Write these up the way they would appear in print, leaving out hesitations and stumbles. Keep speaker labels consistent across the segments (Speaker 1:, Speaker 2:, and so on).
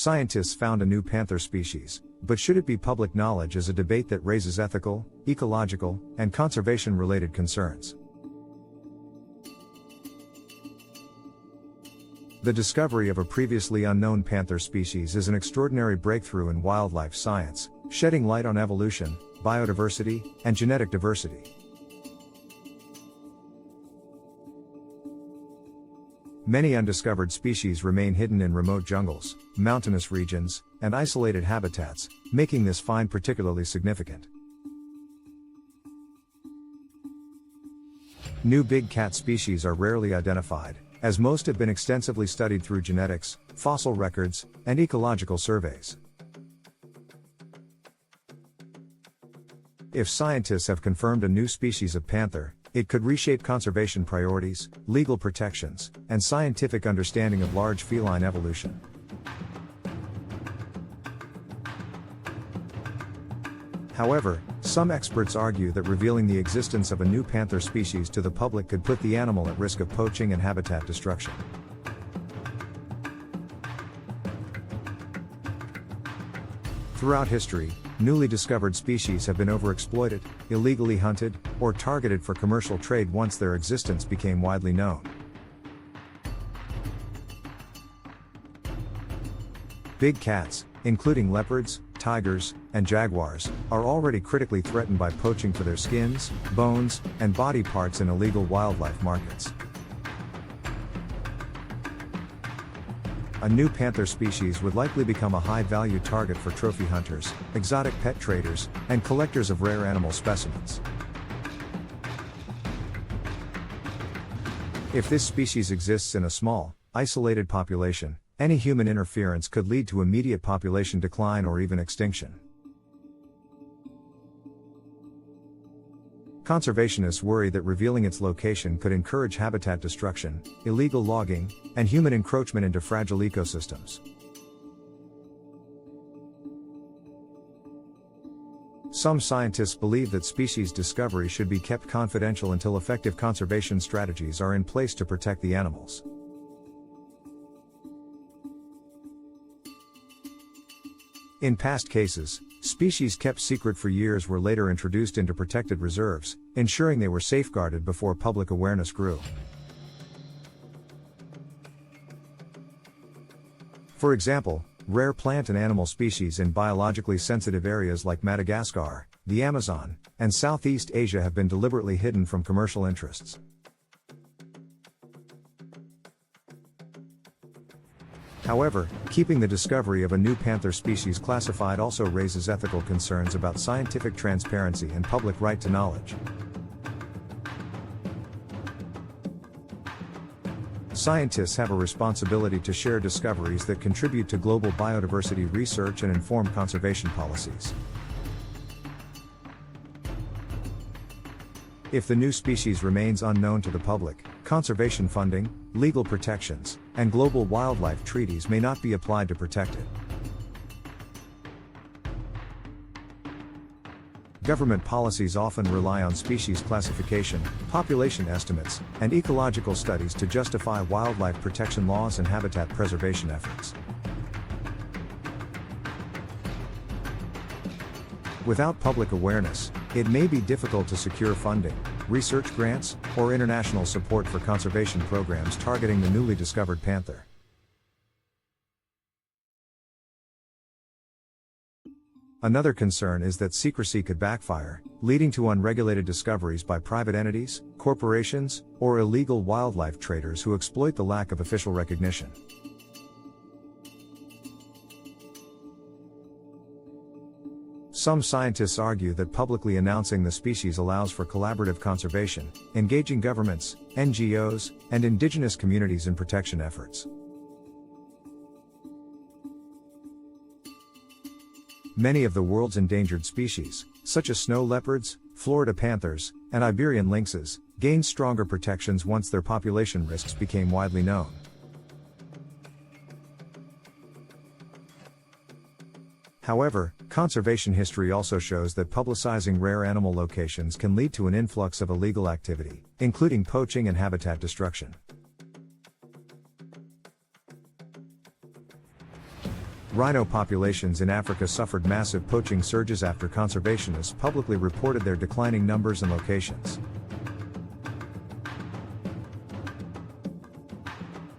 Speaker 1: Scientists found a new panther species, but should it be public knowledge is a debate that raises ethical, ecological, and conservation-related concerns. The discovery of a previously unknown panther species is an extraordinary breakthrough in wildlife science, shedding light on evolution, biodiversity, and genetic diversity. Many undiscovered species remain hidden in remote jungles, mountainous regions, and isolated habitats, making this find particularly significant. New big cat species are rarely identified, as most have been extensively studied through genetics, fossil records, and ecological surveys. If scientists have confirmed a new species of panther, it could reshape conservation priorities, legal protections, and scientific understanding of large feline evolution. However, some experts argue that revealing the existence of a new panther species to the public could put the animal at risk of poaching and habitat destruction. Throughout history, newly discovered species have been overexploited, illegally hunted, or targeted for commercial trade once their existence became widely known. Big cats, including leopards, tigers, and jaguars, are already critically threatened by poaching for their skins, bones, and body parts in illegal wildlife markets. A new panther species would likely become a high-value target for trophy hunters, exotic pet traders, and collectors of rare animal specimens. If this species exists in a small, isolated population, any human interference could lead to immediate population decline or even extinction. Conservationists worry that revealing its location could encourage habitat destruction, illegal logging, and human encroachment into fragile ecosystems. Some scientists believe that species discovery should be kept confidential until effective conservation strategies are in place to protect the animals. In past cases, species kept secret for years were later introduced into protected reserves, ensuring they were safeguarded before public awareness grew. For example, rare plant and animal species in biologically sensitive areas like Madagascar, the Amazon, and Southeast Asia have been deliberately hidden from commercial interests. However, keeping the discovery of a new panther species classified also raises ethical concerns about scientific transparency and public right to knowledge. Scientists have a responsibility to share discoveries that contribute to global biodiversity research and inform conservation policies. If the new species remains unknown to the public, conservation funding, legal protections, and global wildlife treaties may not be applied to protect it. Government policies often rely on species classification, population estimates, and ecological studies to justify wildlife protection laws and habitat preservation efforts. Without public awareness, it may be difficult to secure funding, research grants, or international support for conservation programs targeting the newly discovered panther. Another concern is that secrecy could backfire, leading to unregulated discoveries by private entities, corporations, or illegal wildlife traders who exploit the lack of official recognition. Some scientists argue that publicly announcing the species allows for collaborative conservation, engaging governments, NGOs, and indigenous communities in protection efforts. Many of the world's endangered species, such as snow leopards, Florida panthers, and Iberian lynxes, gained stronger protections once their population risks became widely known. However, conservation history also shows that publicizing rare animal locations can lead to an influx of illegal activity, including poaching and habitat destruction. Rhino populations in Africa suffered massive poaching surges after conservationists publicly reported their declining numbers and locations.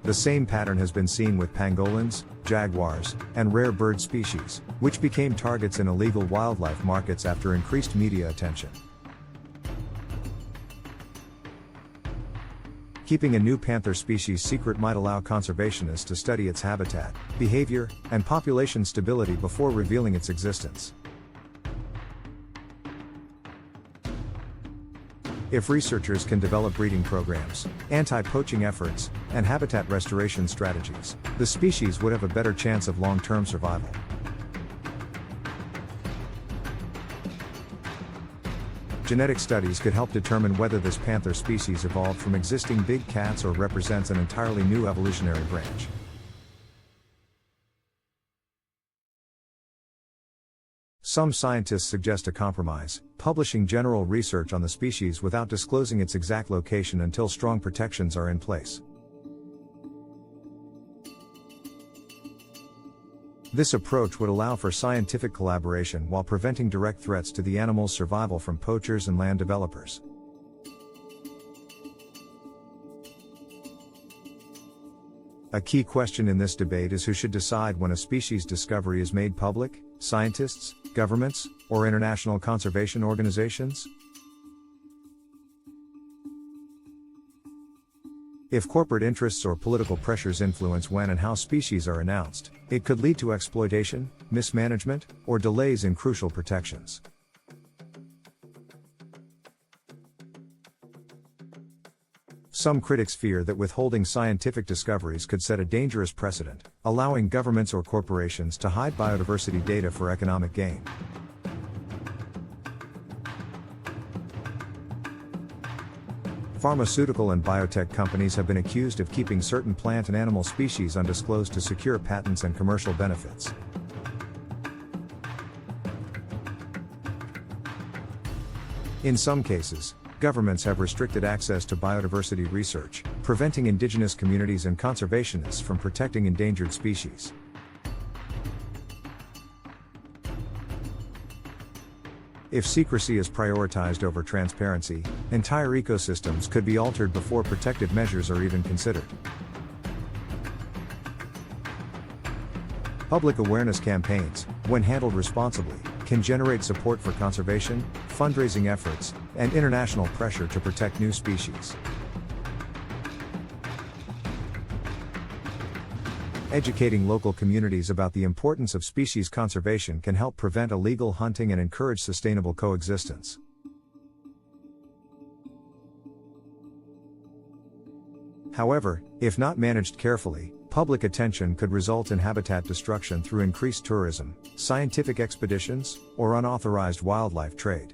Speaker 1: The same pattern has been seen with pangolins, jaguars, and rare bird species, which became targets in illegal wildlife markets after increased media attention. Keeping a new panther species secret might allow conservationists to study its habitat, behavior, and population stability before revealing its existence. If researchers can develop breeding programs, anti-poaching efforts, and habitat restoration strategies, the species would have a better chance of long-term survival. Genetic studies could help determine whether this panther species evolved from existing big cats or represents an entirely new evolutionary branch. Some scientists suggest a compromise, publishing general research on the species without disclosing its exact location until strong protections are in place. This approach would allow for scientific collaboration while preventing direct threats to the animal's survival from poachers and land developers. A key question in this debate is who should decide when a species discovery is made public: scientists, governments, or international conservation organizations? If corporate interests or political pressures influence when and how species are announced, it could lead to exploitation, mismanagement, or delays in crucial protections. Some critics fear that withholding scientific discoveries could set a dangerous precedent, allowing governments or corporations to hide biodiversity data for economic gain. Pharmaceutical and biotech companies have been accused of keeping certain plant and animal species undisclosed to secure patents and commercial benefits. In some cases, governments have restricted access to biodiversity research, preventing indigenous communities and conservationists from protecting endangered species. If secrecy is prioritized over transparency, entire ecosystems could be altered before protective measures are even considered. Public awareness campaigns, when handled responsibly, can generate support for conservation, fundraising efforts, and international pressure to protect new species. Educating local communities about the importance of species conservation can help prevent illegal hunting and encourage sustainable coexistence. However, if not managed carefully, public attention could result in habitat destruction through increased tourism, scientific expeditions, or unauthorized wildlife trade.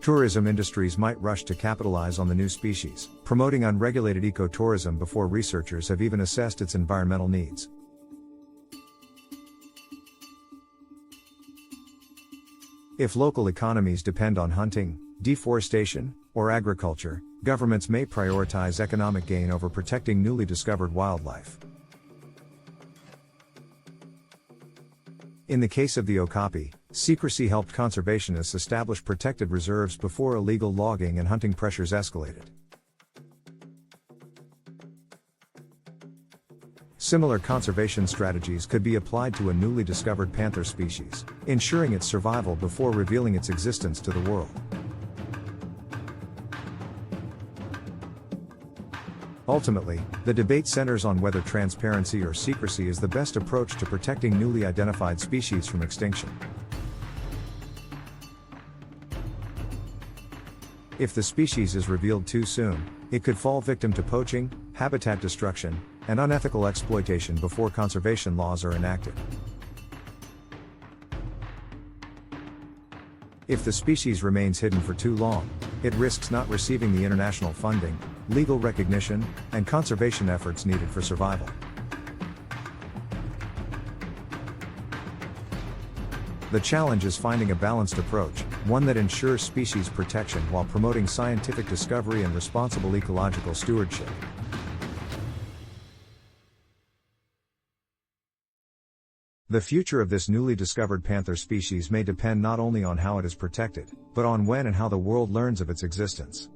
Speaker 1: Tourism industries might rush to capitalize on the new species, promoting unregulated ecotourism before researchers have even assessed its environmental needs. If local economies depend on hunting, deforestation, or agriculture, governments may prioritize economic gain over protecting newly discovered wildlife. In the case of the okapi, secrecy helped conservationists establish protected reserves before illegal logging and hunting pressures escalated. Similar conservation strategies could be applied to a newly discovered panther species, ensuring its survival before revealing its existence to the world. Ultimately, the debate centers on whether transparency or secrecy is the best approach to protecting newly identified species from extinction. If the species is revealed too soon, it could fall victim to poaching, habitat destruction, and unethical exploitation before conservation laws are enacted. If the species remains hidden for too long, it risks not receiving the international funding, legal recognition, and conservation efforts needed for survival. The challenge is finding a balanced approach, one that ensures species protection while promoting scientific discovery and responsible ecological stewardship. The future of this newly discovered panther species may depend not only on how it is protected, but on when and how the world learns of its existence.